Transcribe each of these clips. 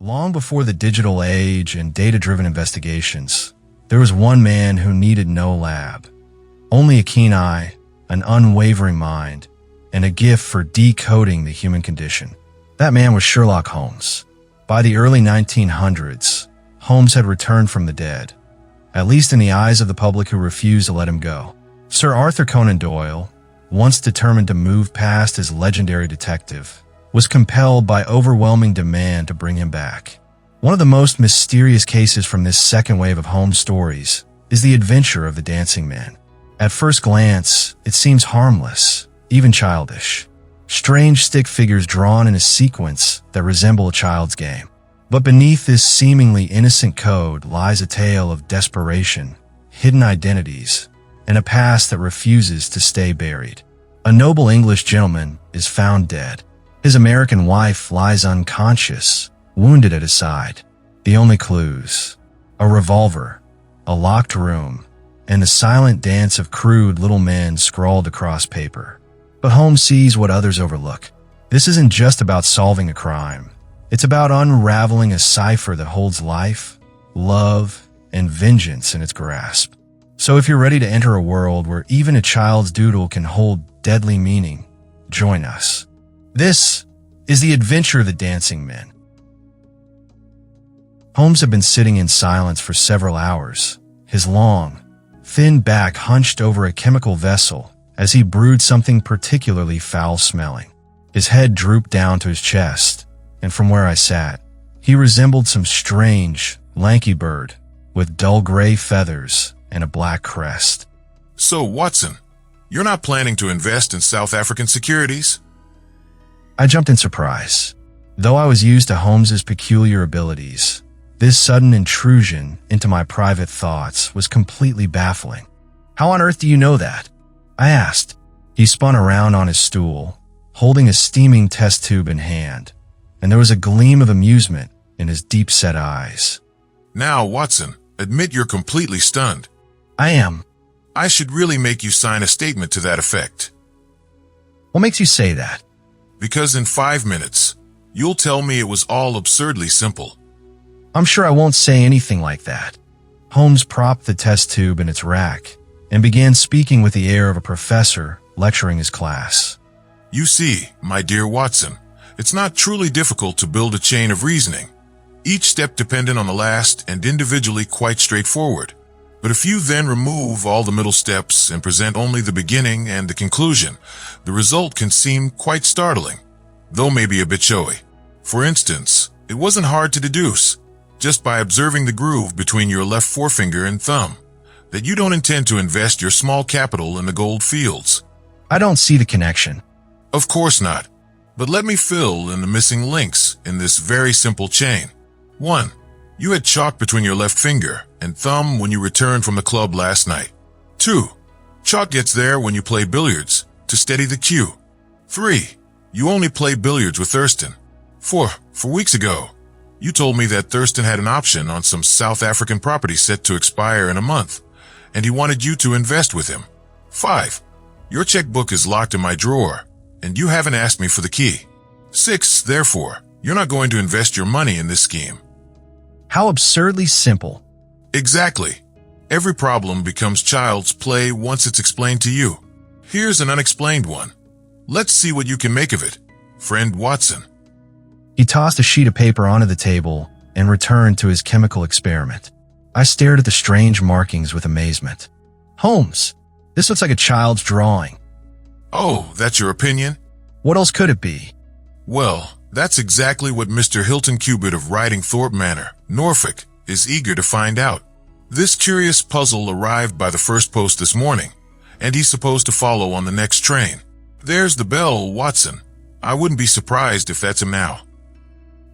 Long before the digital age and data-driven investigations, there was one man who needed no lab. Only a keen eye, an unwavering mind, and a gift for decoding the human condition. That man was Sherlock Holmes. By the early 1900s, Holmes had returned from the dead, at least in the eyes of the public who refused to let him go. Sir Arthur Conan Doyle, once determined to move past his legendary detective, was compelled by overwhelming demand to bring him back. One of the most mysterious cases from this second wave of Holmes stories is the adventure of the dancing man. At first glance, it seems harmless, even childish. Strange stick figures drawn in a sequence that resemble a child's game. But beneath this seemingly innocent code lies a tale of desperation, hidden identities, and a past that refuses to stay buried. A noble English gentleman is found dead. His American wife lies unconscious, wounded at his side. The only clues: a revolver, a locked room, and the silent dance of crude little men scrawled across paper. But Holmes sees what others overlook. This isn't just about solving a crime. It's about unraveling a cipher that holds life, love, and vengeance in its grasp. So if you're ready to enter a world where even a child's doodle can hold deadly meaning, join us. This is the adventure of the dancing men. Holmes had been sitting in silence for several hours, his long, thin back hunched over a chemical vessel as he brewed something particularly foul-smelling. His head drooped down to his chest, and from where I sat, he resembled some strange, lanky bird with dull gray feathers and a black crest. So, Watson, you're not planning to invest in South African securities? I jumped in surprise. Though I was used to Holmes's peculiar abilities, this sudden intrusion into my private thoughts was completely baffling. How on earth do you know that? I asked. He spun around on his stool, holding a steaming test tube in hand, and there was a gleam of amusement in his deep-set eyes. Now, Watson, admit you're completely stunned. I am. I should really make you sign a statement to that effect. What makes you say that? Because in 5 minutes, you'll tell me it was all absurdly simple. I'm sure I won't say anything like that. Holmes propped the test tube in its rack and began speaking with the air of a professor lecturing his class. You see, my dear Watson, it's not truly difficult to build a chain of reasoning, each step dependent on the last and individually quite straightforward. But if you then remove all the middle steps and present only the beginning and the conclusion, the result can seem quite startling, though maybe a bit showy. For instance, it wasn't hard to deduce, just by observing the groove between your left forefinger and thumb, that you don't intend to invest your small capital in the gold fields. I don't see the connection. Of course not. But let me fill in the missing links in this very simple chain. 1. You had chalk between your left finger and thumb when you returned from the club last night. 2. Chalk gets there when you play billiards to steady the cue. 3. You only play billiards with Thurston. 4. Weeks ago, you told me that Thurston had an option on some South African property set to expire in a month, and he wanted you to invest with him. 5. Your checkbook is locked in my drawer, and you haven't asked me for the key. 6. Therefore, you're not going to invest your money in this scheme. How absurdly simple. Exactly. Every problem becomes child's play once it's explained to you. Here's an unexplained one. Let's see what you can make of it, friend Watson. He tossed a sheet of paper onto the table and returned to his chemical experiment. I stared at the strange markings with amazement. Holmes, this looks like a child's drawing. Oh, that's your opinion? What else could it be? Well, that's exactly what Mr. Hilton Cubitt of Ridingthorpe Manor, Norfolk, is eager to find out. This curious puzzle arrived by the first post this morning, and he's supposed to follow on the next train. There's the bell, Watson. I wouldn't be surprised if that's him now.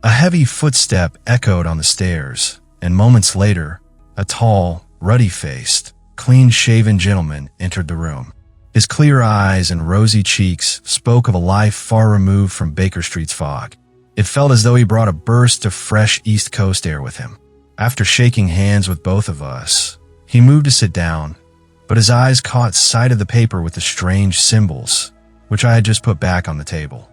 A heavy footstep echoed on the stairs, and moments later, a tall, ruddy-faced, clean-shaven gentleman entered the room. His clear eyes and rosy cheeks spoke of a life far removed from Baker Street's fog. It felt as though he brought a burst of fresh East Coast air with him. After shaking hands with both of us, he moved to sit down, but his eyes caught sight of the paper with the strange symbols, which I had just put back on the table.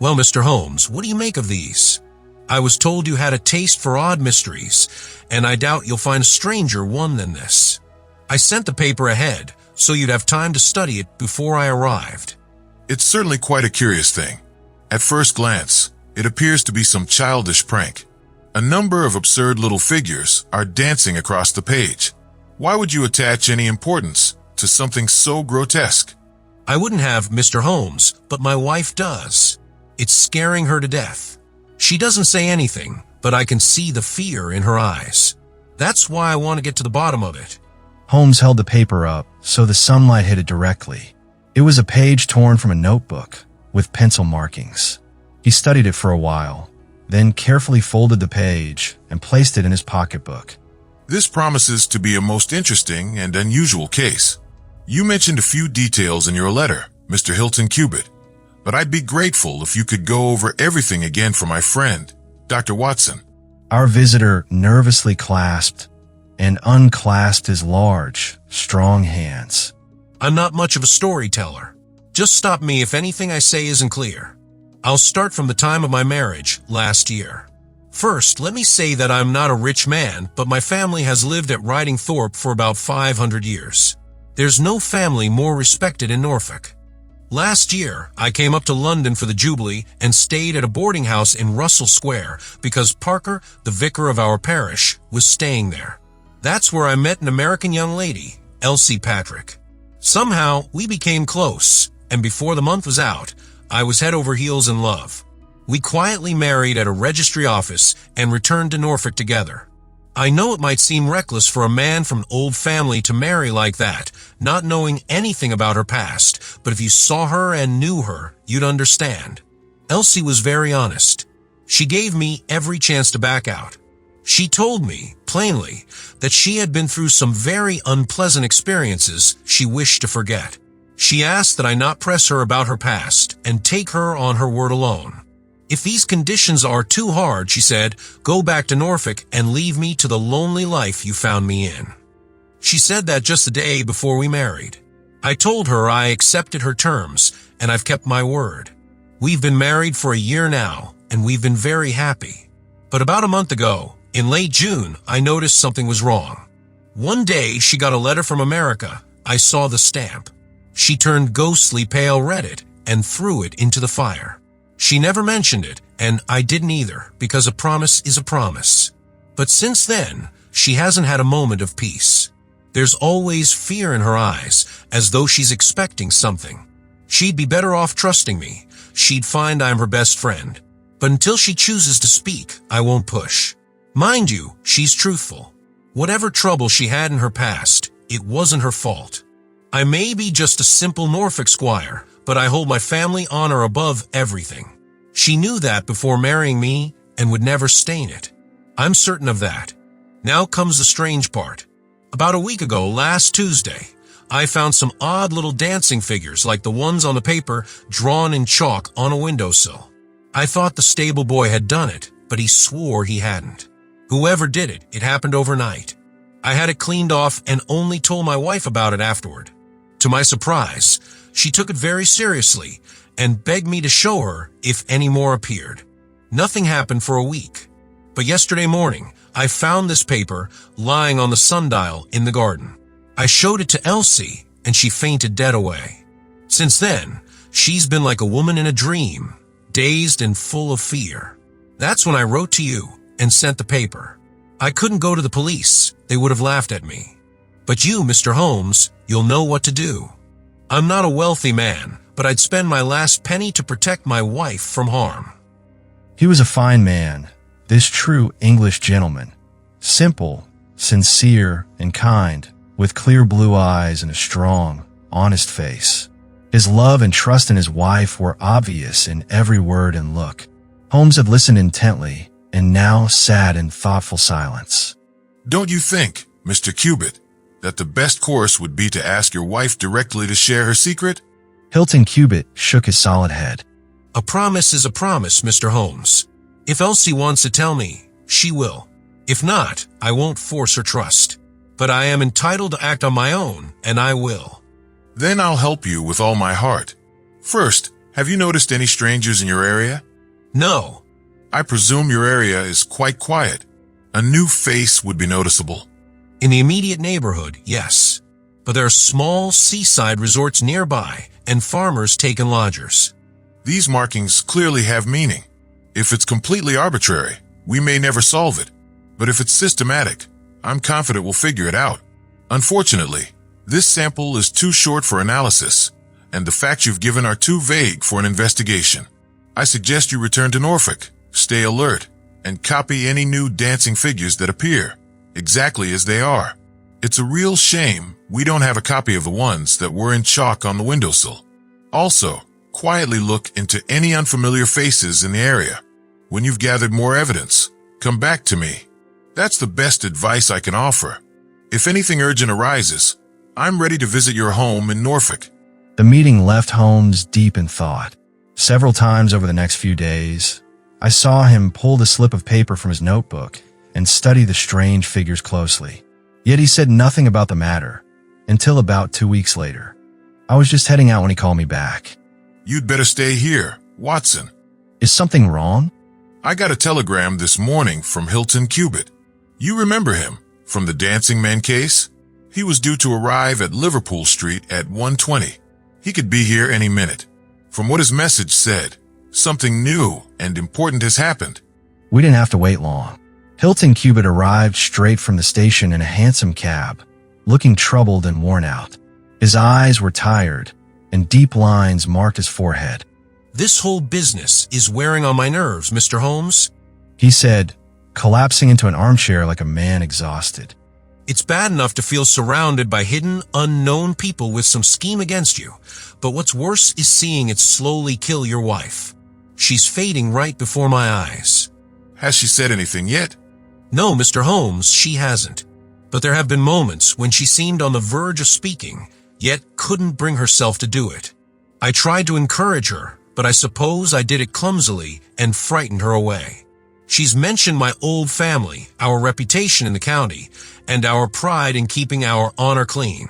Well, Mr. Holmes, what do you make of these? I was told you had a taste for odd mysteries, and I doubt you'll find a stranger one than this. I sent the paper ahead, so you'd have time to study it before I arrived. It's certainly quite a curious thing. At first glance, it appears to be some childish prank. A number of absurd little figures are dancing across the page. Why would you attach any importance to something so grotesque? I wouldn't have, Mr. Holmes, but my wife does. It's scaring her to death. She doesn't say anything, but I can see the fear in her eyes. That's why I want to get to the bottom of it. Holmes held the paper up so the sunlight hit it directly. It was a page torn from a notebook with pencil markings. He studied it for a while, then carefully folded the page and placed it in his pocketbook. This promises to be a most interesting and unusual case. You mentioned a few details in your letter, Mr. Hilton Cubitt, but I'd be grateful if you could go over everything again for my friend, Dr. Watson. Our visitor nervously clasped and unclasped his large, strong hands. I'm not much of a storyteller. Just stop me if anything I say isn't clear. I'll start from the time of my marriage last year. First, let me say that I'm not a rich man, but my family has lived at Ridingthorpe for about 500 years. There's no family more respected in Norfolk. Last year, I came up to London for the Jubilee and stayed at a boarding house in Russell Square because Parker, the vicar of our parish, was staying there. That's where I met an American young lady, Elsie Patrick. Somehow, we became close, and before the month was out, I was head over heels in love. We quietly married at a registry office and returned to Norfolk together. I know it might seem reckless for a man from an old family to marry like that, not knowing anything about her past, but if you saw her and knew her, you'd understand. Elsie was very honest. She gave me every chance to back out. She told me, plainly, that she had been through some very unpleasant experiences she wished to forget. She asked that I not press her about her past and take her on her word alone. If these conditions are too hard, she said, go back to Norfolk and leave me to the lonely life you found me in. She said that just the day before we married. I told her I accepted her terms, and I've kept my word. We've been married for a year now, and we've been very happy. But about a month ago, in late June, I noticed something was wrong. One day, she got a letter from America. I saw the stamp. She turned ghostly pale, read it, and threw it into the fire. She never mentioned it, and I didn't either, because a promise is a promise. But since then, she hasn't had a moment of peace. There's always fear in her eyes, as though she's expecting something. She'd be better off trusting me. She'd find I'm her best friend. But until she chooses to speak, I won't push. Mind you, she's truthful. Whatever trouble she had in her past, it wasn't her fault. I may be just a simple Norfolk squire, but I hold my family honor above everything. She knew that before marrying me and would never stain it. I'm certain of that. Now comes the strange part. About a week ago, last Tuesday, I found some odd little dancing figures like the ones on the paper drawn in chalk on a windowsill. I thought the stable boy had done it, but he swore he hadn't. Whoever did it, it happened overnight. I had it cleaned off and only told my wife about it afterward. To my surprise, she took it very seriously and begged me to show her if any more appeared. Nothing happened for a week. But yesterday morning, I found this paper lying on the sundial in the garden. I showed it to Elsie, and she fainted dead away. Since then, she's been like a woman in a dream, dazed and full of fear. That's when I wrote to you and sent the paper. I couldn't go to the police. They would have laughed at me. But you, Mr. Holmes, you'll know what to do. I'm not a wealthy man, but I'd spend my last penny to protect my wife from harm. He was a fine man, this true English gentleman. Simple, sincere, and kind, with clear blue eyes and a strong, honest face. His love and trust in his wife were obvious in every word and look. Holmes had listened intently, and now sat in thoughtful silence. Don't you think, Mr. Cubitt, that the best course would be to ask your wife directly to share her secret? Hilton Cubitt shook his solid head. A promise is a promise, Mr. Holmes. If Elsie wants to tell me, she will. If not, I won't force her trust. But I am entitled to act on my own, and I will. Then I'll help you with all my heart. First, have you noticed any strangers in your area? No. I presume your area is quite quiet. A new face would be noticeable. In the immediate neighborhood, yes. But there are small seaside resorts nearby and farmers taking lodgers. These markings clearly have meaning. If it's completely arbitrary, we may never solve it. But if it's systematic, I'm confident we'll figure it out. Unfortunately, this sample is too short for analysis, and the facts you've given are too vague for an investigation. I suggest you return to Norfolk, stay alert, and copy any new dancing figures that appear, exactly as they are. It's a real shame we don't have a copy of the ones that were in chalk on the windowsill. Also, quietly look into any unfamiliar faces in the area. When you've gathered more evidence, come back to me. That's the best advice I can offer. If anything urgent arises, I'm ready to visit your home in Norfolk. The meeting left Holmes deep in thought. Several times over the next few days, I saw him pull the slip of paper from his notebook and study the strange figures closely. Yet he said nothing about the matter until about 2 weeks later. I was just heading out when he called me back. You'd better stay here, Watson. Is something wrong? I got a telegram this morning from Hilton Cubitt. You remember him from the Dancing Men case? He was due to arrive at Liverpool Street at 1:20. He could be here any minute. From what his message said, something new and important has happened. We didn't have to wait long. Hilton Cubitt arrived straight from the station in a handsome cab, looking troubled and worn out. His eyes were tired, and deep lines marked his forehead. This whole business is wearing on my nerves, Mr. Holmes. He said, collapsing into an armchair like a man exhausted. It's bad enough to feel surrounded by hidden, unknown people with some scheme against you, but what's worse is seeing it slowly kill your wife. She's fading right before my eyes. Has she said anything yet? No, Mr. Holmes, she hasn't. But there have been moments when she seemed on the verge of speaking, yet couldn't bring herself to do it. I tried to encourage her, but I suppose I did it clumsily and frightened her away. She's mentioned my old family, our reputation in the county, and our pride in keeping our honor clean.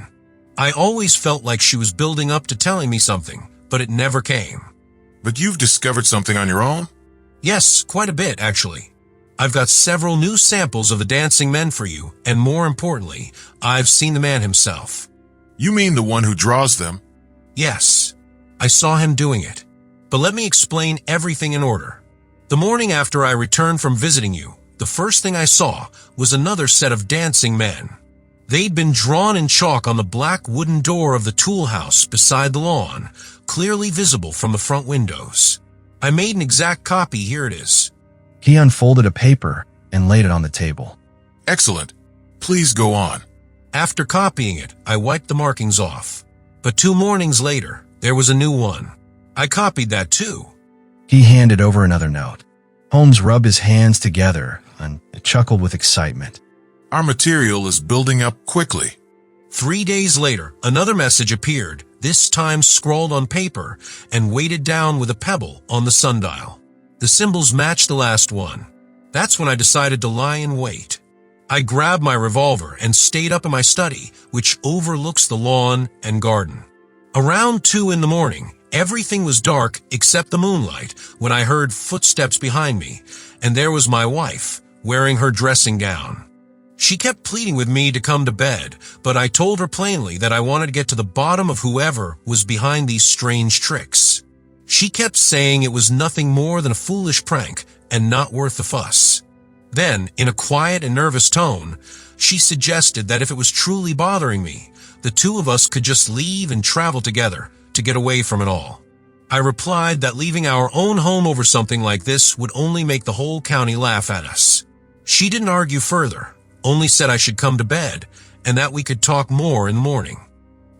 I always felt like she was building up to telling me something, but it never came. But you've discovered something on your own? Yes, quite a bit, actually. I've got several new samples of the dancing men for you, and more importantly, I've seen the man himself. You mean the one who draws them? Yes, I saw him doing it. But let me explain everything in order. The morning after I returned from visiting you, the first thing I saw was another set of dancing men. They'd been drawn in chalk on the black wooden door of the tool house beside the lawn, clearly visible from the front windows. I made an exact copy, here it is. He unfolded a paper and laid it on the table. Excellent. Please go on. After copying it, I wiped the markings off. But 2 mornings later, there was a new one. I copied that too. He handed over another note. Holmes rubbed his hands together and chuckled with excitement. Our material is building up quickly. 3 days later, another message appeared, this time scrawled on paper and weighted down with a pebble on the sundial. The symbols matched the last one. That's when I decided to lie in wait. I grabbed my revolver and stayed up in my study, which overlooks the lawn and garden. Around 2 in the morning, everything was dark except the moonlight when I heard footsteps behind me, and there was my wife, wearing her dressing gown. She kept pleading with me to come to bed, but I told her plainly that I wanted to get to the bottom of whoever was behind these strange tricks. She kept saying it was nothing more than a foolish prank and not worth the fuss. Then, in a quiet and nervous tone, she suggested that if it was truly bothering me, the two of us could just leave and travel together to get away from it all. I replied that leaving our own home over something like this would only make the whole county laugh at us. She didn't argue further, only said I should come to bed and that we could talk more in the morning.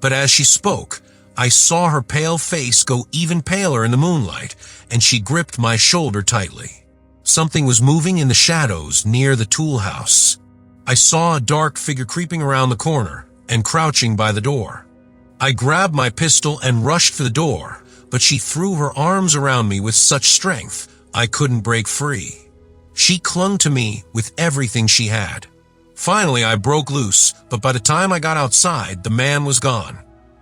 But as she spoke, I saw her pale face go even paler in the moonlight, and she gripped my shoulder tightly. Something was moving in the shadows near the tool house. I saw a dark figure creeping around the corner and crouching by the door. I grabbed my pistol and rushed for the door, but she threw her arms around me with such strength I couldn't break free. She clung to me with everything she had. Finally, I broke loose, but by the time I got outside, the man was gone.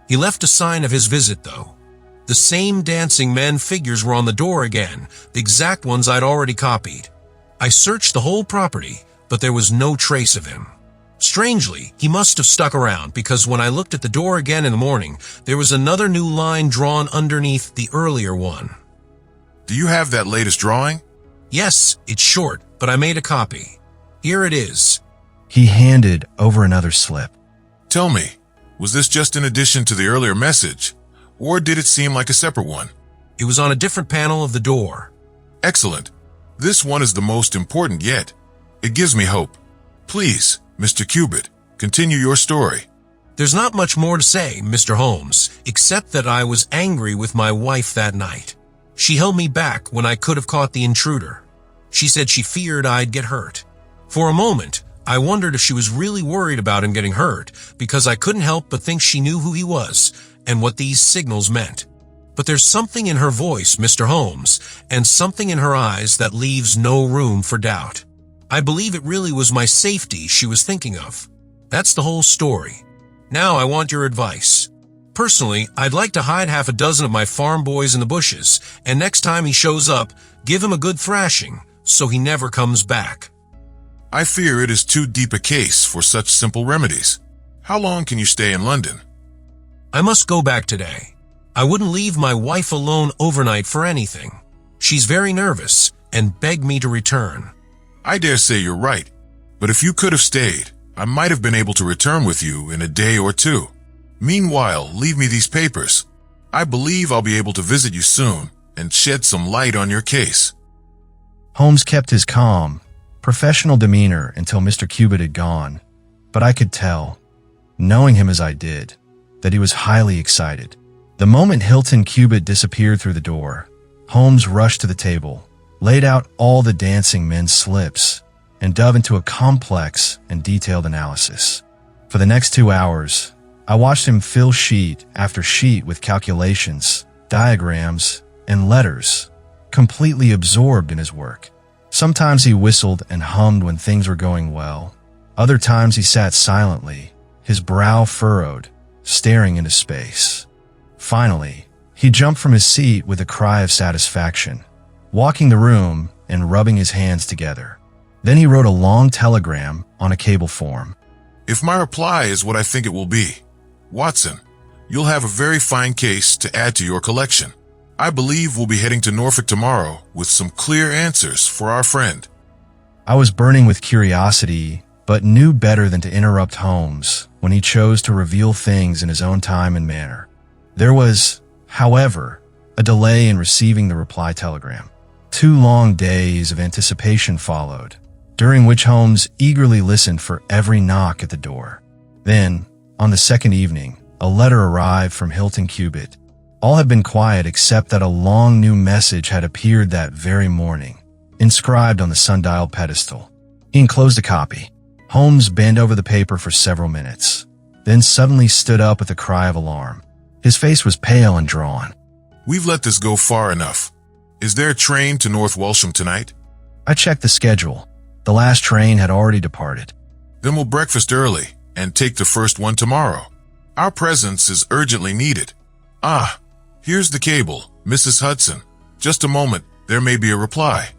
He left a sign of his visit, though. The same dancing men figures were on the door again, the exact ones I'd already copied. I searched the whole property, but there was no trace of him. Strangely, he must have stuck around because when I looked at the door again in the morning, there was another new line drawn underneath the earlier one. Do you have that latest drawing? Yes, it's short, but I made a copy. Here it is. He handed over another slip. Tell me, was this just in addition to the earlier message, or did it seem like a separate one? It was on a different panel of the door. Excellent. This one is the most important yet. It gives me hope. Please, Mr. Cubitt, continue your story. There's not much more to say, Mr. Holmes, except that I was angry with my wife that night. She held me back when I could have caught the intruder. She said she feared I'd get hurt. For a moment, I wondered if she was really worried about him getting hurt, because I couldn't help but think she knew who he was and what these signals meant. But there's something in her voice, Mr. Holmes, and something in her eyes that leaves no room for doubt. I believe it really was my safety she was thinking of. That's the whole story. Now I want your advice. Personally, I'd like to hide half a dozen of my farm boys in the bushes, and next time he shows up, give him a good thrashing, so he never comes back. I fear it is too deep a case for such simple remedies. How long can you stay in London? I must go back today. I wouldn't leave my wife alone overnight for anything. She's very nervous and begged me to return. I dare say you're right, but if you could have stayed, I might have been able to return with you in a day or two. Meanwhile, leave me these papers. I believe I'll be able to visit you soon and shed some light on your case. Holmes kept his calm, professional demeanor until Mr. Cubitt had gone, but I could tell, knowing him as I did, that he was highly excited. The moment Hilton Cubitt disappeared through the door, Holmes rushed to the table, laid out all the dancing men's slips, and dove into a complex and detailed analysis. For the next 2 hours, I watched him fill sheet after sheet with calculations, diagrams, and letters, completely absorbed in his work. Sometimes he whistled and hummed when things were going well. Other times he sat silently, his brow furrowed, staring into space. Finally, he jumped from his seat with a cry of satisfaction, walking the room and rubbing his hands together. Then he wrote a long telegram on a cable form. If my reply is what I think it will be, Watson, you'll have a very fine case to add to your collection. I believe we'll be heading to Norfolk tomorrow with some clear answers for our friend. I was burning with curiosity, but knew better than to interrupt Holmes when he chose to reveal things in his own time and manner. There was, however, a delay in receiving the reply telegram. 2 long days of anticipation followed, during which Holmes eagerly listened for every knock at the door. Then, on the second evening, a letter arrived from Hilton Cubitt. All had been quiet except that a long new message had appeared that very morning, inscribed on the sundial pedestal. He enclosed a copy. Holmes bent over the paper for several minutes, then suddenly stood up with a cry of alarm. His face was pale and drawn. We've let this go far enough. Is there a train to North Walsham tonight? I checked the schedule. The last train had already departed. Then we'll breakfast early and take the first one tomorrow. Our presence is urgently needed. Ah, here's the cable, Mrs. Hudson. Just a moment, there may be a reply.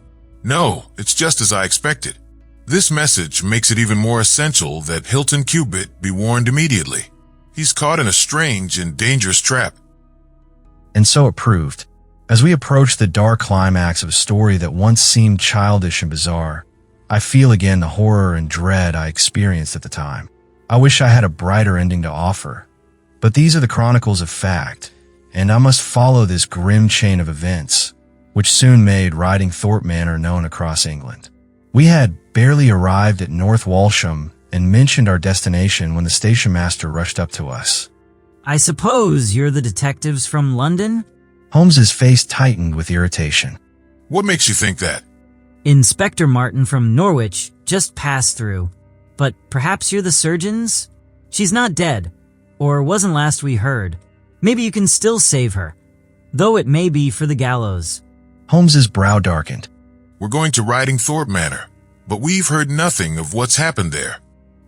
No, it's just as I expected. This message makes it even more essential that Hilton Cubitt be warned immediately. He's caught in a strange and dangerous trap. And so it proved. As we approached the dark climax of a story that once seemed childish and bizarre, I feel again the horror and dread I experienced at the time. I wish I had a brighter ending to offer, but these are the chronicles of fact, and I must follow this grim chain of events, which soon made Riding Thorpe Manor known across England. We had barely arrived at North Walsham and mentioned our destination when the station master rushed up to us. I suppose you're the detectives from London? Holmes's face tightened with irritation. What makes you think that? Inspector Martin from Norwich just passed through. But perhaps you're the surgeons? She's not dead, or wasn't last we heard. Maybe you can still save her, though it may be for the gallows. Holmes's brow darkened. We're going to Riding Thorpe Manor, but we've heard nothing of what's happened there.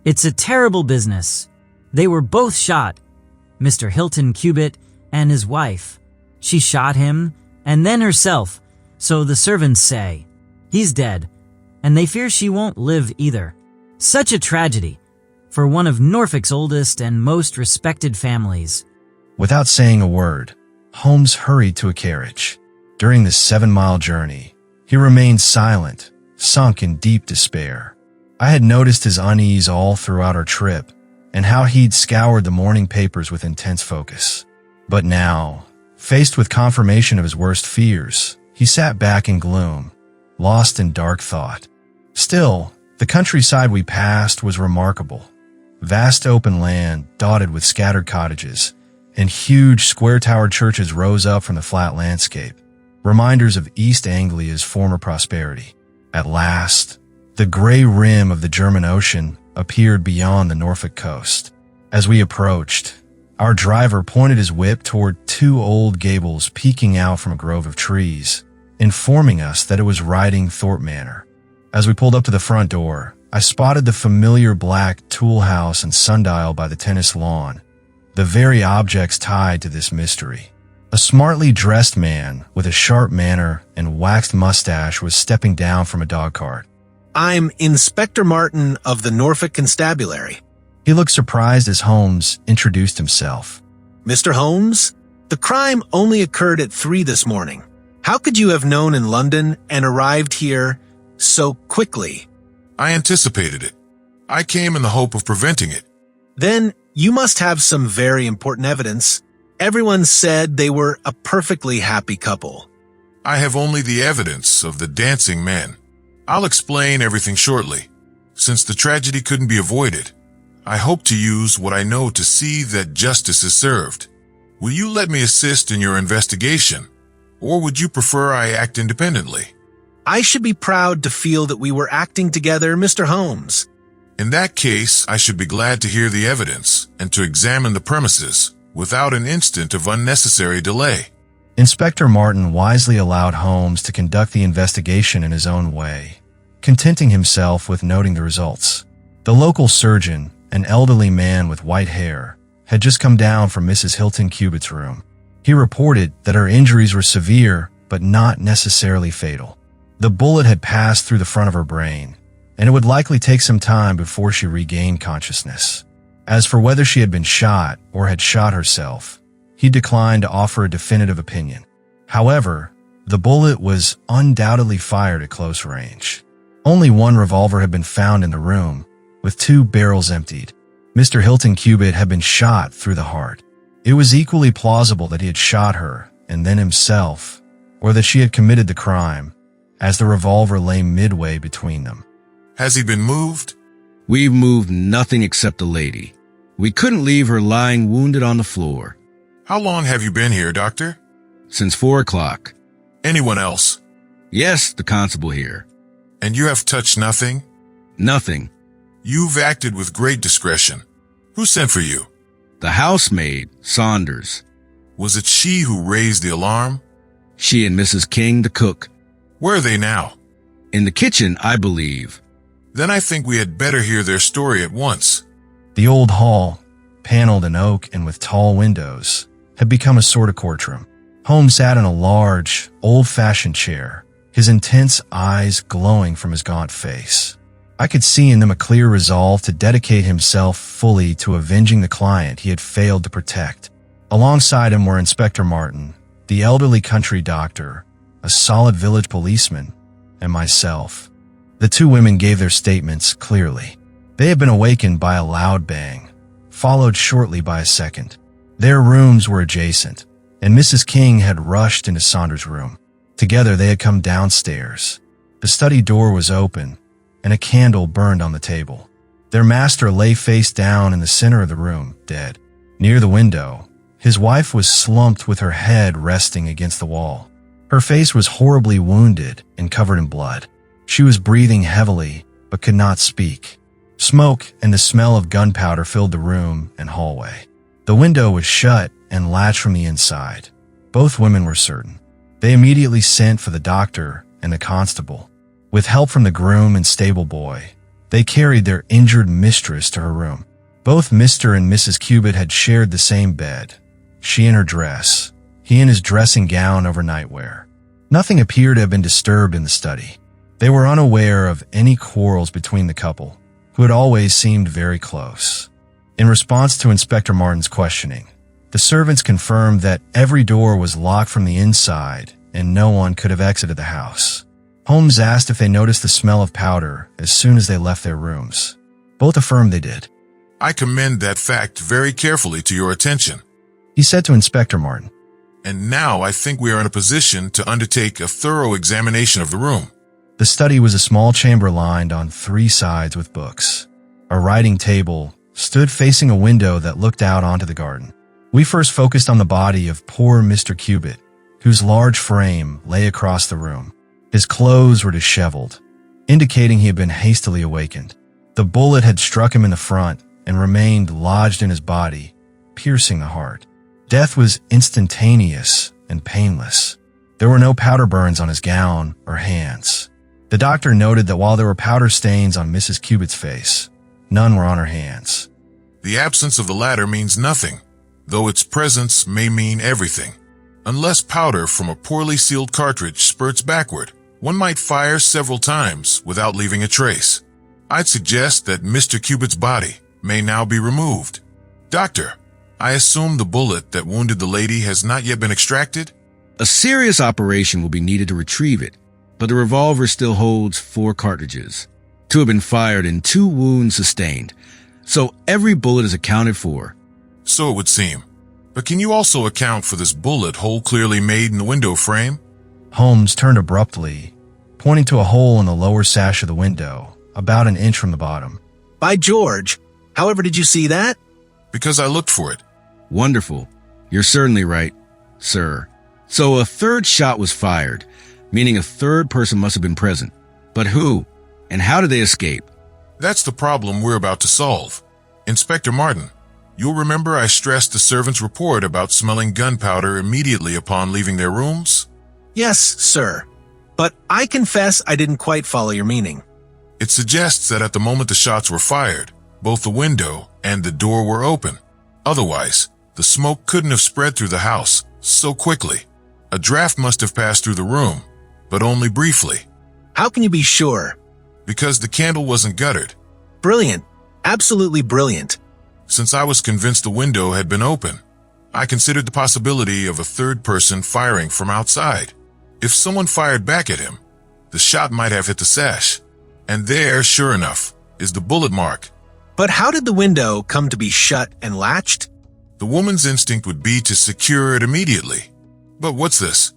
It's a terrible business. They were both shot, Mr. Hilton Cubitt and his wife. She shot him, and then herself, so the servants say. He's dead, and they fear she won't live either. Such a tragedy for one of Norfolk's oldest and most respected families. Without saying a word, Holmes hurried to a carriage. During this 7-mile journey, he remained silent, sunk in deep despair. I had noticed his unease all throughout our trip, and how he'd scoured the morning papers with intense focus. But now, faced with confirmation of his worst fears, he sat back in gloom, lost in dark thought. Still, the countryside we passed was remarkable. Vast open land dotted with scattered cottages, and huge square-towered churches rose up from the flat landscape, reminders of East Anglia's former prosperity. At last, the gray rim of the German Ocean appeared beyond the Norfolk coast. As we approached, our driver pointed his whip toward 2 old gables peeking out from a grove of trees, informing us that it was Riding Thorpe Manor. As we pulled up to the front door, I spotted the familiar black tool house and sundial by the tennis lawn, the very objects tied to this mystery. A smartly dressed man with a sharp manner and waxed mustache was stepping down from a dog cart. I'm Inspector Martin of the Norfolk Constabulary. He looked surprised as Holmes introduced himself. Mr. Holmes, the crime only occurred at 3 this morning. How could you have known in London and arrived here so quickly? I anticipated it. I came in the hope of preventing it. Then you must have some very important evidence. Everyone said they were a perfectly happy couple. I have only the evidence of the dancing men. I'll explain everything shortly. Since the tragedy couldn't be avoided, I hope to use what I know to see that justice is served. Will you let me assist in your investigation, or would you prefer I act independently? I should be proud to feel that we were acting together, Mr. Holmes. In that case, I should be glad to hear the evidence and to examine the premises without an instant of unnecessary delay. Inspector Martin wisely allowed Holmes to conduct the investigation in his own way, contenting himself with noting the results. The local surgeon, an elderly man with white hair, had just come down from Mrs. Hilton Cubitt's room. He reported that her injuries were severe but not necessarily fatal. The bullet had passed through the front of her brain, and it would likely take some time before she regained consciousness. As for whether she had been shot or had shot herself, he declined to offer a definitive opinion. However, the bullet was undoubtedly fired at close range. Only one revolver had been found in the room, with 2 barrels emptied. Mr. Hilton Cubitt had been shot through the heart. It was equally plausible that he had shot her and then himself, or that she had committed the crime, as the revolver lay midway between them. Has he been moved? We've moved nothing except the lady. We couldn't leave her lying wounded on the floor. How long have you been here, Doctor? Since 4 o'clock. Anyone else? Yes, the constable here. And you have touched nothing? Nothing. You've acted with great discretion. Who sent for you? The housemaid, Saunders. Was it she who raised the alarm? She and Mrs. King, the cook. Where are they now? In the kitchen, I believe. Then I think we had better hear their story at once. The old hall, paneled in oak and with tall windows, had become a sort of courtroom. Holmes sat in a large, old-fashioned chair, his intense eyes glowing from his gaunt face. I could see in them a clear resolve to dedicate himself fully to avenging the client he had failed to protect. Alongside him were Inspector Martin, the elderly country doctor, a solid village policeman, and myself. The 2 women gave their statements clearly. They had been awakened by a loud bang, followed shortly by a second. Their rooms were adjacent, and Mrs. King had rushed into Saunders' room. Together they had come downstairs. The study door was open, and a candle burned on the table. Their master lay face down in the center of the room, dead. Near the window, his wife was slumped with her head resting against the wall. Her face was horribly wounded and covered in blood. She was breathing heavily, but could not speak. Smoke and the smell of gunpowder filled the room and hallway. The window was shut and latched from the inside. Both women were certain. They immediately sent for the doctor and the constable. With help from the groom and stable boy, they carried their injured mistress to her room. Both Mr. and Mrs. Cubitt had shared the same bed, she in her dress, he in his dressing gown over nightwear. Nothing appeared to have been disturbed in the study. They were unaware of any quarrels between the couple, who had always seemed very close. In response to Inspector Martin's questioning, the servants confirmed that every door was locked from the inside and no one could have exited the house. Holmes asked if they noticed the smell of powder as soon as they left their rooms. Both affirmed they did. I commend that fact very carefully to your attention. He said to Inspector Martin, And now I think we are in a position to undertake a thorough examination of the room. The study was a small chamber lined on 3 sides with books. A writing table stood facing a window that looked out onto the garden. We first focused on the body of poor Mr. Cubitt, whose large frame lay across the room. His clothes were disheveled, indicating he had been hastily awakened. The bullet had struck him in the front and remained lodged in his body, piercing the heart. Death was instantaneous and painless. There were no powder burns on his gown or hands. The doctor noted that while there were powder stains on Mrs. Cubitt's face, none were on her hands. The absence of the latter means nothing, though its presence may mean everything. Unless powder from a poorly sealed cartridge spurts backward, one might fire several times without leaving a trace. I'd suggest that Mr. Cubitt's body may now be removed. Doctor, I assume the bullet that wounded the lady has not yet been extracted? A serious operation will be needed to retrieve it, but the revolver still holds 4 cartridges. 2 have been fired and 2 wounds sustained, so every bullet is accounted for. So it would seem. But can you also account for this bullet hole clearly made in the window frame? Holmes turned abruptly, pointing to a hole in the lower sash of the window, about an inch from the bottom. By George, however did you see that? Because I looked for it. Wonderful. You're certainly right, sir. So a 3rd shot was fired, meaning a 3rd person must have been present. But who? And how did they escape? That's the problem we're about to solve. Inspector Martin, you'll remember I stressed the servant's report about smelling gunpowder immediately upon leaving their rooms? Yes, sir. But I confess I didn't quite follow your meaning. It suggests that at the moment the shots were fired, both the window and the door were open. Otherwise, the smoke couldn't have spread through the house so quickly. A draft must have passed through the room, but only briefly. How can you be sure? Because the candle wasn't guttered. Brilliant. Absolutely brilliant. Since I was convinced the window had been open, I considered the possibility of a 3rd person firing from outside. If someone fired back at him, the shot might have hit the sash. And there, sure enough, is the bullet mark. But how did the window come to be shut and latched? The woman's instinct would be to secure it immediately. But what's this?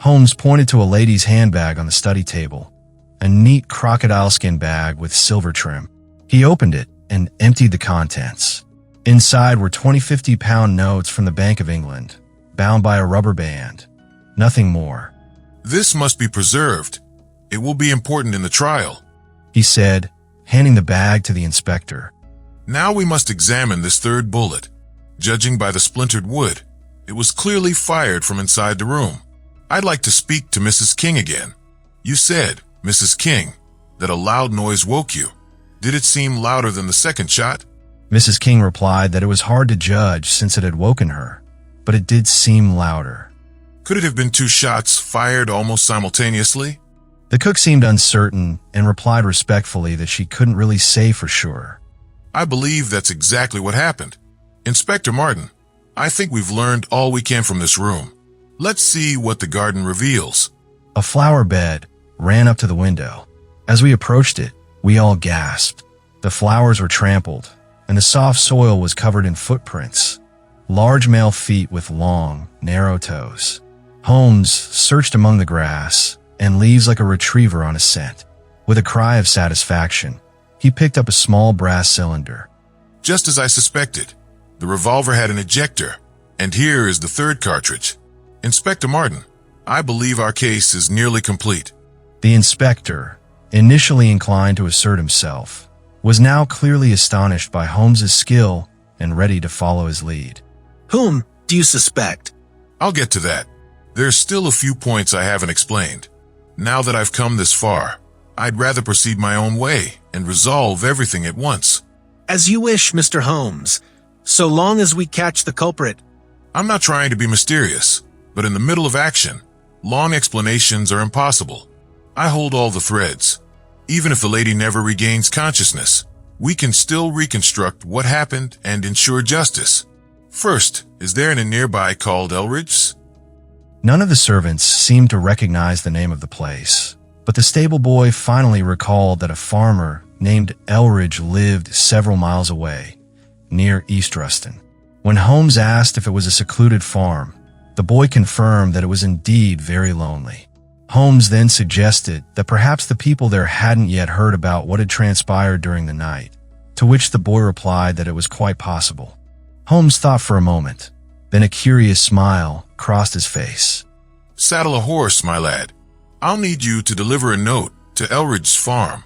Holmes pointed to a lady's handbag on the study table, a neat crocodile skin bag with silver trim. He opened it and emptied the contents. Inside were 50-pound notes from the Bank of England, bound by a rubber band. Nothing more. This must be preserved. It will be important in the trial, he said, handing the bag to the inspector. Now we must examine this 3rd bullet. Judging by the splintered wood, it was clearly fired from inside the room. I'd like to speak to Mrs. King again. You said, Mrs. King, that a loud noise woke you. Did it seem louder than the 2nd shot? Mrs. King replied that it was hard to judge since it had woken her, but it did seem louder. Could it have been 2 shots fired almost simultaneously? The cook seemed uncertain and replied respectfully that she couldn't really say for sure. I believe that's exactly what happened. Inspector Martin, I think we've learned all we can from this room. Let's see what the garden reveals. A flower bed ran up to the window. As we approached it, we all gasped. The flowers were trampled, and the soft soil was covered in footprints, large male feet with long, narrow toes. Holmes searched among the grass and leaves like a retriever on a scent. With a cry of satisfaction, he picked up a small brass cylinder. Just as I suspected, the revolver had an ejector, and here is the 3rd cartridge. Inspector Martin, I believe our case is nearly complete. The inspector, initially inclined to assert himself, was now clearly astonished by Holmes's skill and ready to follow his lead. Whom do you suspect? I'll get to that. There's still a few points I haven't explained. Now that I've come this far, I'd rather proceed my own way and resolve everything at once. As you wish, Mr. Holmes. So long as we catch the culprit. I'm not trying to be mysterious, But in the middle of action, long explanations are impossible. I hold all the threads. Even if the lady never regains consciousness, we can still reconstruct what happened and ensure justice. First, is there an inn nearby called Elridge's? None of the servants seemed to recognize the name of the place, but the stable boy finally recalled that a farmer named Elridge lived several miles away, near East Ruston. When Holmes asked if it was a secluded farm, the boy confirmed that it was indeed very lonely. Holmes then suggested that perhaps the people there hadn't yet heard about what had transpired during the night, to which the boy replied that it was quite possible. Holmes thought for a moment, then a curious smile crossed his face. Saddle a horse, my lad. I'll need you to deliver a note to Elridge's farm.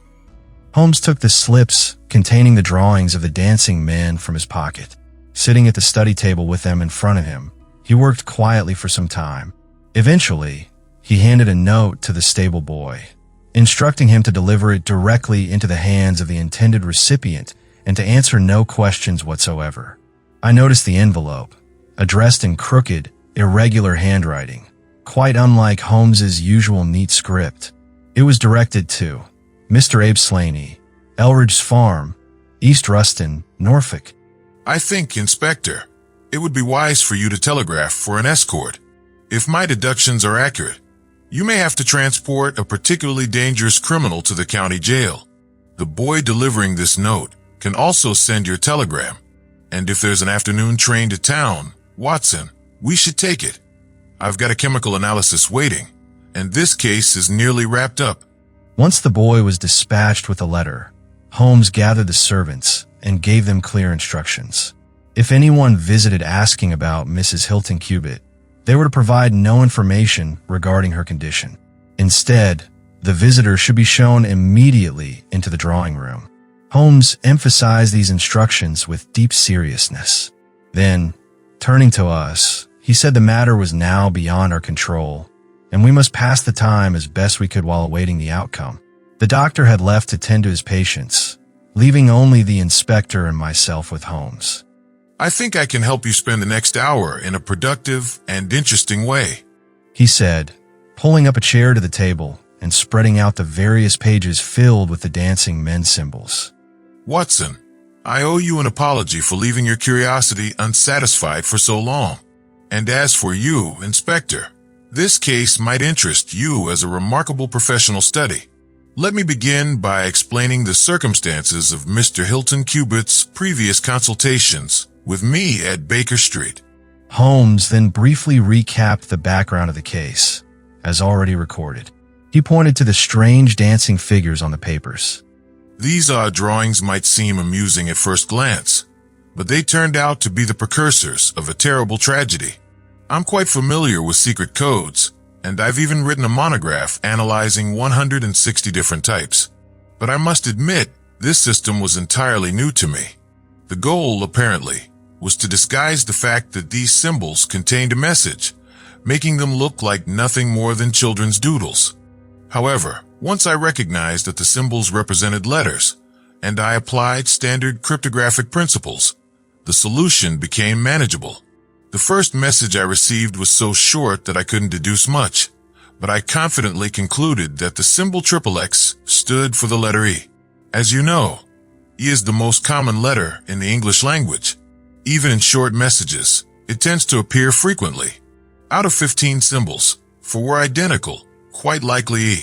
Holmes took the slips containing the drawings of the dancing men from his pocket. Sitting at the study table with them in front of him, he worked quietly for some time. Eventually, he handed a note to the stable boy, instructing him to deliver it directly into the hands of the intended recipient and to answer no questions whatsoever. I noticed the envelope, addressed in crooked, irregular handwriting, quite unlike Holmes's usual neat script. It was directed to Mr. Abe Slaney, Elridge's Farm, East Ruston, Norfolk. I think, Inspector, it would be wise for you to telegraph for an escort. If my deductions are accurate, you may have to transport a particularly dangerous criminal to the county jail. The boy delivering this note can also send your telegram. And if there's an afternoon train to town, Watson, we should take it. I've got a chemical analysis waiting, and this case is nearly wrapped up. Once the boy was dispatched with a letter, Holmes gathered the servants and gave them clear instructions. If anyone visited asking about Mrs. Hilton Cubitt, they were to provide no information regarding her condition. Instead, the visitor should be shown immediately into the drawing room. Holmes emphasized these instructions with deep seriousness. Then, turning to us, he said the matter was now beyond our control, and we must pass the time as best we could while awaiting the outcome. The doctor had left to tend to his patients, leaving only the inspector and myself with Holmes. I think I can help you spend the next hour in a productive and interesting way, he said, pulling up a chair to the table and spreading out the various pages filled with the dancing men symbols. Watson, I owe you an apology for leaving your curiosity unsatisfied for so long. And as for you, Inspector, this case might interest you as a remarkable professional study. Let me begin by explaining the circumstances of Mr. Hilton Cubitt's previous consultations with me at Baker Street. Holmes then briefly recapped the background of the case, as already recorded. He pointed to the strange dancing figures on the papers. These odd drawings might seem amusing at first glance, but they turned out to be the precursors of a terrible tragedy. I'm quite familiar with secret codes, and I've even written a monograph analyzing 160 different types. But I must admit, this system was entirely new to me. The goal, apparently, was to disguise the fact that these symbols contained a message, making them look like nothing more than children's doodles. However, once I recognized that the symbols represented letters, and I applied standard cryptographic principles, the solution became manageable. The first message I received was so short that I couldn't deduce much, but I confidently concluded that the symbol XXX stood for the letter E. As you know, E is the most common letter in the English language. Even in short messages, it tends to appear frequently. Out of 15 symbols, 4 were identical, quite likely E.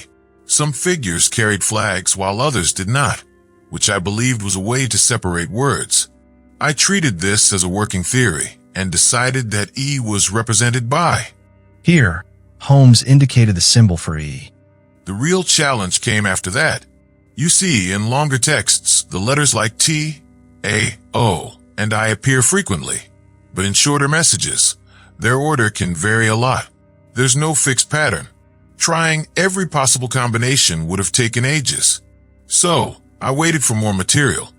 Some figures carried flags while others did not, which I believed was a way to separate words. I treated this as a working theory and decided that E was represented by. Here, Holmes indicated the symbol for E. The real challenge came after that. You see, in longer texts, the letters like T, A, O, and I appear frequently, but in shorter messages, their order can vary a lot. There's no fixed pattern. Trying every possible combination would have taken ages. So, I waited for more material.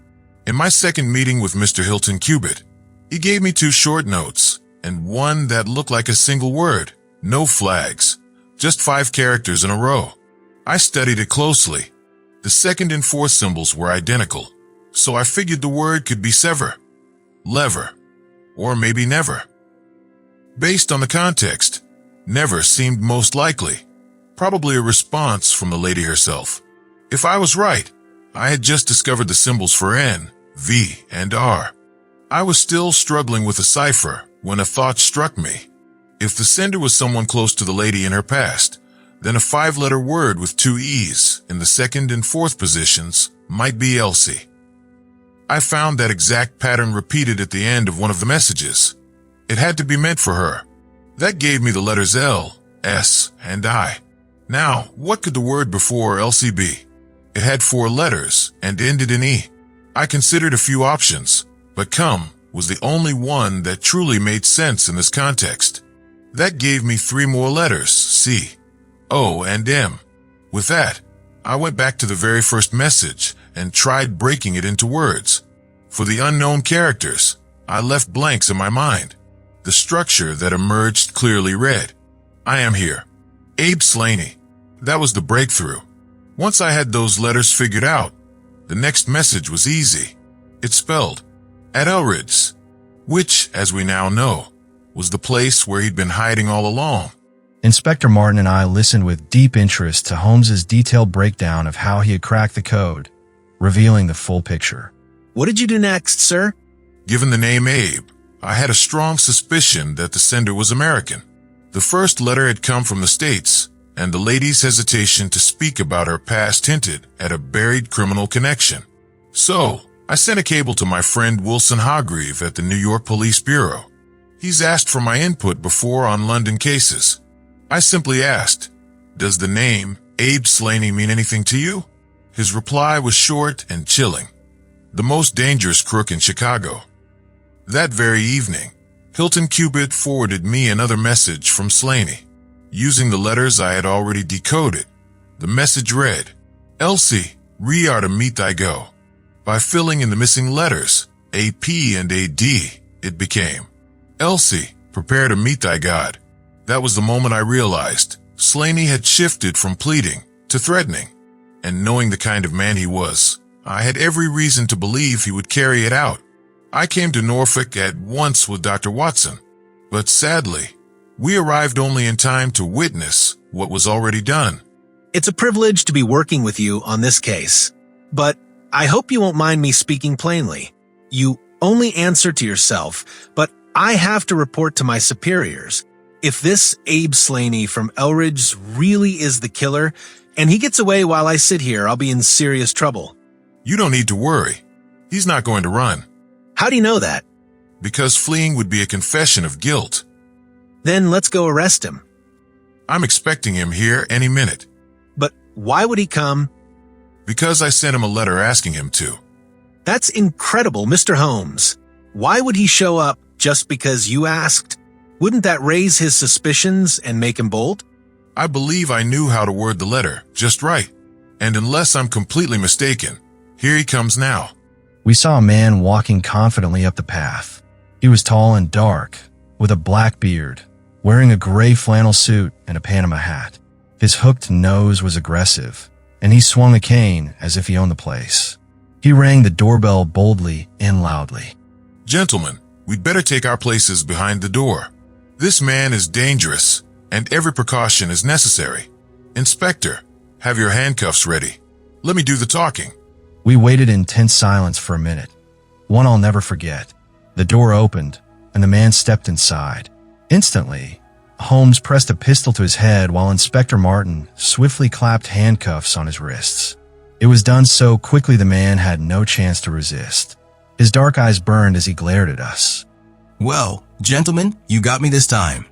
In my second meeting with Mr. Hilton Cubitt, he gave me 2 short notes, and one that looked like a single word. No flags, just 5 characters in a row. I studied it closely. The second and fourth symbols were identical, so I figured the word could be sever, lever, or maybe never. Based on the context, never seemed most likely. Probably a response from the lady herself. If I was right, I had just discovered the symbols for N, V, and R. I was still struggling with a cipher when a thought struck me. If the sender was someone close to the lady in her past, then a 5-letter word with 2 E's in the second and fourth positions might be Elsie. I found that exact pattern repeated at the end of one of the messages. It had to be meant for her. That gave me the letters L, S, and I. Now, what could the word before Elsie be? It had 4 letters and ended in E. I considered a few options, but come was the only one that truly made sense in this context. That gave me 3 more letters, C, O, and M. With that, I went back to the very first message and tried breaking it into words. For the unknown characters, I left blanks in my mind. The structure that emerged clearly read, I am here. Abe Slaney. That was the breakthrough. Once I had those letters figured out, the next message was easy. It spelled, at Elridge's, which, as we now know, was the place where he'd been hiding all along. Inspector Martin and I listened with deep interest to Holmes's detailed breakdown of how he had cracked the code, revealing the full picture. What did you do next, sir? Given the name Abe, I had a strong suspicion that the sender was American. The first letter had come from the States, and the lady's hesitation to speak about her past hinted at a buried criminal connection. So, I sent a cable to my friend Wilson Hargreave at the New York Police Bureau. He's asked for my input before on London cases. I simply asked, does the name Abe Slaney mean anything to you? His reply was short and chilling. The most dangerous crook in Chicago. That very evening, Hilton Cubitt forwarded me another message from Slaney. Using the letters I had already decoded, the message read, Elsie, we are to meet thy go. By filling in the missing letters, a P and a D, it became, Elsie, prepare to meet thy God. That was the moment I realized Slaney had shifted from pleading to threatening, and knowing the kind of man he was, I had every reason to believe he would carry it out. I came to Norfolk at once with Dr. Watson, but sadly, we arrived only in time to witness what was already done. It's a privilege to be working with you on this case, but I hope you won't mind me speaking plainly. You only answer to yourself, but I have to report to my superiors. If this Abe Slaney from Elridge's really is the killer, and he gets away while I sit here, I'll be in serious trouble. You don't need to worry. He's not going to run. How do you know that? Because fleeing would be a confession of guilt. Then let's go arrest him. I'm expecting him here any minute. But why would he come? Because I sent him a letter asking him to. That's incredible, Mr. Holmes. Why would he show up just because you asked? Wouldn't that raise his suspicions and make him bold? I believe I knew how to word the letter just right. And unless I'm completely mistaken, here he comes now. We saw a man walking confidently up the path. He was tall and dark, with a black beard, wearing a gray flannel suit and a Panama hat. His hooked nose was aggressive, and he swung a cane as if he owned the place. He rang the doorbell boldly and loudly. Gentlemen, we'd better take our places behind the door. This man is dangerous, and every precaution is necessary. Inspector, have your handcuffs ready. Let me do the talking. We waited in tense silence for a minute. One I'll never forget. The door opened, and the man stepped inside. Instantly, Holmes pressed a pistol to his head while Inspector Martin swiftly clapped handcuffs on his wrists. It was done so quickly the man had no chance to resist. His dark eyes burned as he glared at us. Well, gentlemen, you got me this time.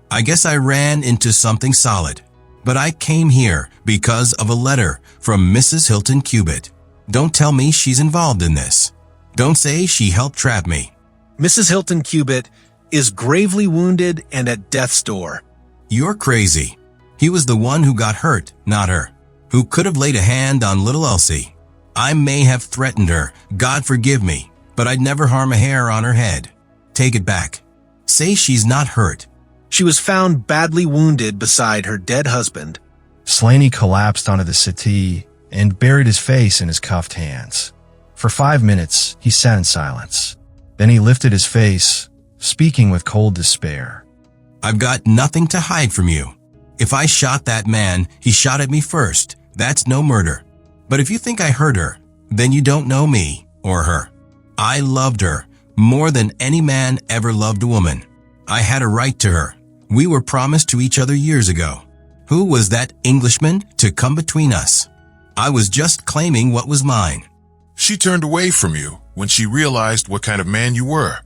I guess I ran into something solid. But I came here because of a letter from Mrs. Hilton Cubitt. Don't tell me she's involved in this. Don't say she helped trap me. Mrs. Hilton Cubitt is gravely wounded and at death's door. You're crazy. He was the one who got hurt, not her. Who could have laid a hand on little Elsie. I may have threatened her, God forgive me, but I'd never harm a hair on her head. Take it back. Say she's not hurt. She was found badly wounded beside her dead husband. Slaney collapsed onto the settee and buried his face in his cuffed hands. For 5 minutes, he sat in silence. Then he lifted his face, speaking with cold despair. I've got nothing to hide from you. If I shot that man, he shot at me first. That's no murder. But if you think I hurt her, then you don't know me or her. I loved her more than any man ever loved a woman. I had a right to her. We were promised to each other years ago. Who was that Englishman to come between us? I was just claiming what was mine. She turned away from you when she realized what kind of man you were.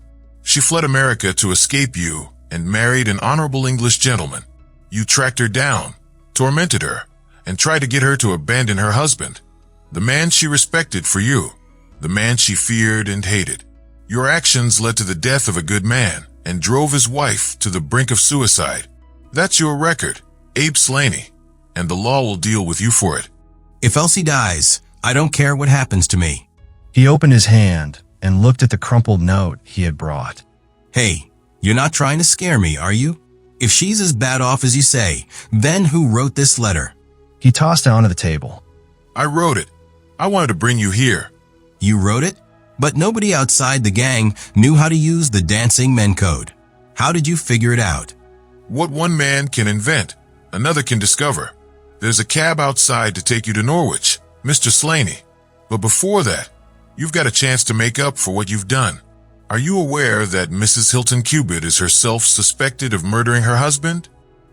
She fled America to escape you and married an honorable English gentleman. You tracked her down, tormented her, and tried to get her to abandon her husband, the man she respected for you, the man she feared and hated. Your actions led to the death of a good man and drove his wife to the brink of suicide. That's your record, Abe Slaney, and the law will deal with you for it. If Elsie dies, I don't care what happens to me. He opened his hand and looked at the crumpled note he had brought. Hey, you're not trying to scare me, are you? If she's as bad off as you say, then who wrote this letter? He tossed it onto the table. I wrote it. I wanted to bring you here. You wrote it? But nobody outside the gang knew how to use the dancing men code. How did you figure it out? What one man can invent, another can discover. There's a cab outside to take you to Norwich, Mr. Slaney. But before that, you've got a chance to make up for what you've done. Are you aware that Mrs. Hilton Cubitt is herself suspected of murdering her husband?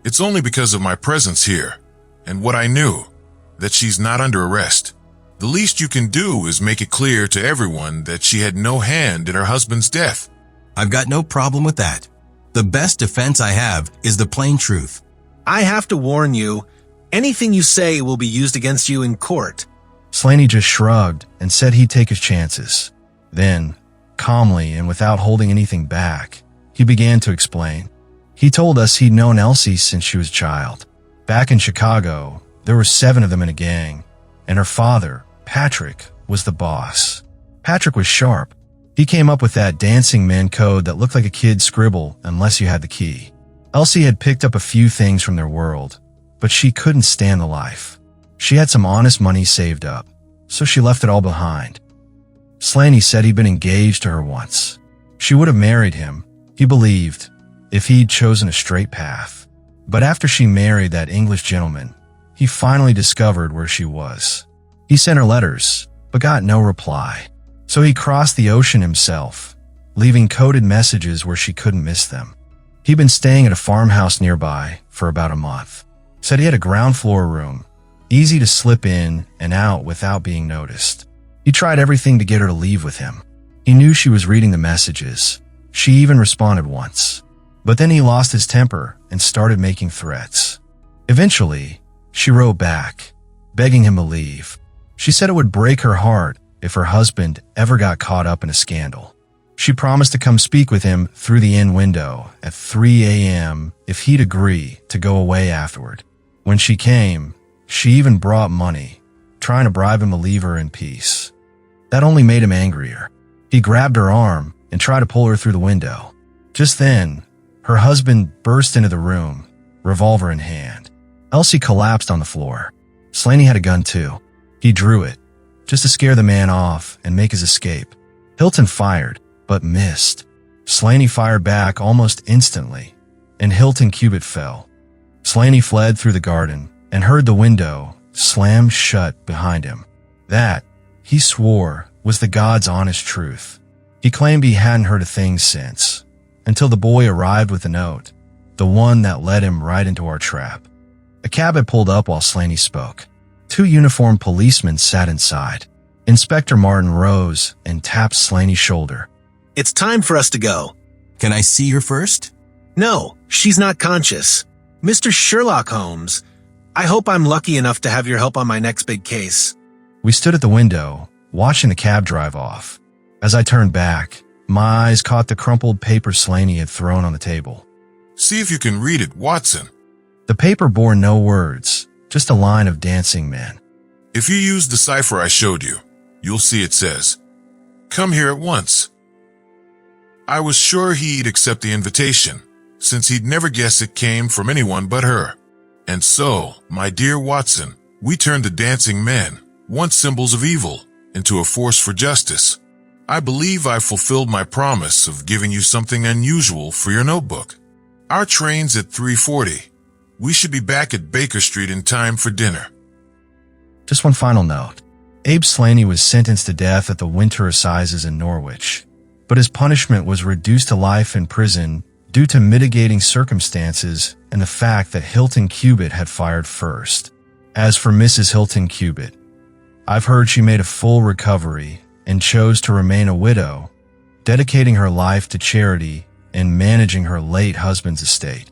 It's only because of my presence here, and what I knew, that she's not under arrest. The least you can do is make it clear to everyone that she had no hand in her husband's death. I've got no problem with that. The best defense I have is the plain truth. I have to warn you, anything you say will be used against you in court. Slaney just shrugged and said he'd take his chances. Then, calmly and without holding anything back, he began to explain. He told us he'd known Elsie since she was a child. Back in Chicago, there were 7 of them in a gang, and her father, Patrick, was the boss. Patrick was sharp. He came up with that dancing man code that looked like a kid's scribble unless you had the key. Elsie had picked up a few things from their world, but she couldn't stand the life. She had some honest money saved up, so she left it all behind. Slaney said he'd been engaged to her once. She would have married him, he believed, if he'd chosen a straight path. But after she married that English gentleman, he finally discovered where she was. He sent her letters, but got no reply. So he crossed the ocean himself, leaving coded messages where she couldn't miss them. He'd been staying at a farmhouse nearby for about a month. Said he had a ground floor room, easy to slip in and out without being noticed. He tried everything to get her to leave with him. He knew she was reading the messages. She even responded once. But then he lost his temper and started making threats. Eventually, she wrote back, begging him to leave. She said it would break her heart if her husband ever got caught up in a scandal. She promised to come speak with him through the inn window at 3 a.m. if he'd agree to go away afterward. When she came, she even brought money, trying to bribe him to leave her in peace. That only made him angrier. He grabbed her arm and tried to pull her through the window. Just then, her husband burst into the room, revolver in hand. Elsie collapsed on the floor. Slaney had a gun too. He drew it, just to scare the man off and make his escape. Hilton fired, but missed. Slaney fired back almost instantly, and Hilton Cubitt fell. Slaney fled through the garden and heard the window slam shut behind him. That, he swore, was the God's honest truth. He claimed he hadn't heard a thing since, until the boy arrived with a note, the one that led him right into our trap. A cab had pulled up while Slaney spoke. 2 uniformed policemen sat inside. Inspector Martin rose and tapped Slaney's shoulder. It's time for us to go. Can I see her first? No, she's not conscious. Mr. Sherlock Holmes, I hope I'm lucky enough to have your help on my next big case. We stood at the window, watching the cab drive off. As I turned back, my eyes caught the crumpled paper Slaney had thrown on the table. See if you can read it, Watson. The paper bore no words, just a line of dancing men. If you use the cipher I showed you, you'll see it says, "Come here at once." I was sure he'd accept the invitation, since he'd never guess it came from anyone but her. And so, my dear Watson, we turned the dancing men, once symbols of evil, into a force for justice. I believe I fulfilled my promise of giving you something unusual for your notebook. Our train's at 3:40. We should be back at Baker Street in time for dinner. Just one final note. Abe Slaney was sentenced to death at the Winter Assizes in Norwich, but his punishment was reduced to life in prison due to mitigating circumstances and the fact that Hilton Cubitt had fired first. As for Mrs. Hilton Cubitt, I've heard she made a full recovery and chose to remain a widow, dedicating her life to charity and managing her late husband's estate.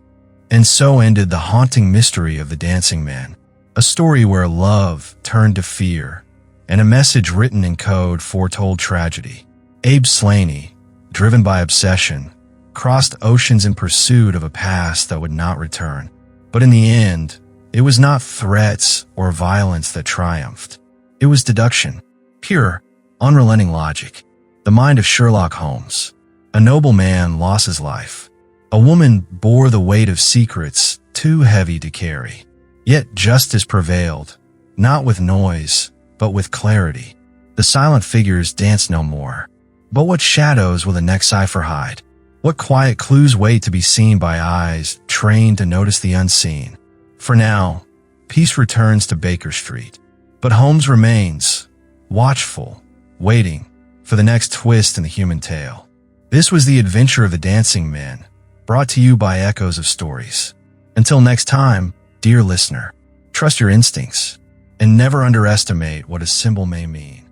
And so ended the haunting mystery of the Dancing Man, a story where love turned to fear and a message written in code foretold tragedy. Abe Slaney, driven by obsession, crossed oceans in pursuit of a past that would not return. But in the end, it was not threats or violence that triumphed. It was deduction, pure, unrelenting logic. The mind of Sherlock Holmes. A noble man lost his life. A woman bore the weight of secrets too heavy to carry. Yet justice prevailed, not with noise, but with clarity. The silent figures danced no more. But what shadows will the next cipher hide? What quiet clues wait to be seen by eyes trained to notice the unseen? For now, peace returns to Baker Street. But Holmes remains, watchful, waiting for the next twist in the human tale. This was the adventure of the Dancing Man, brought to you by Echoes of Stories. Until next time, dear listener, trust your instincts and never underestimate what a symbol may mean.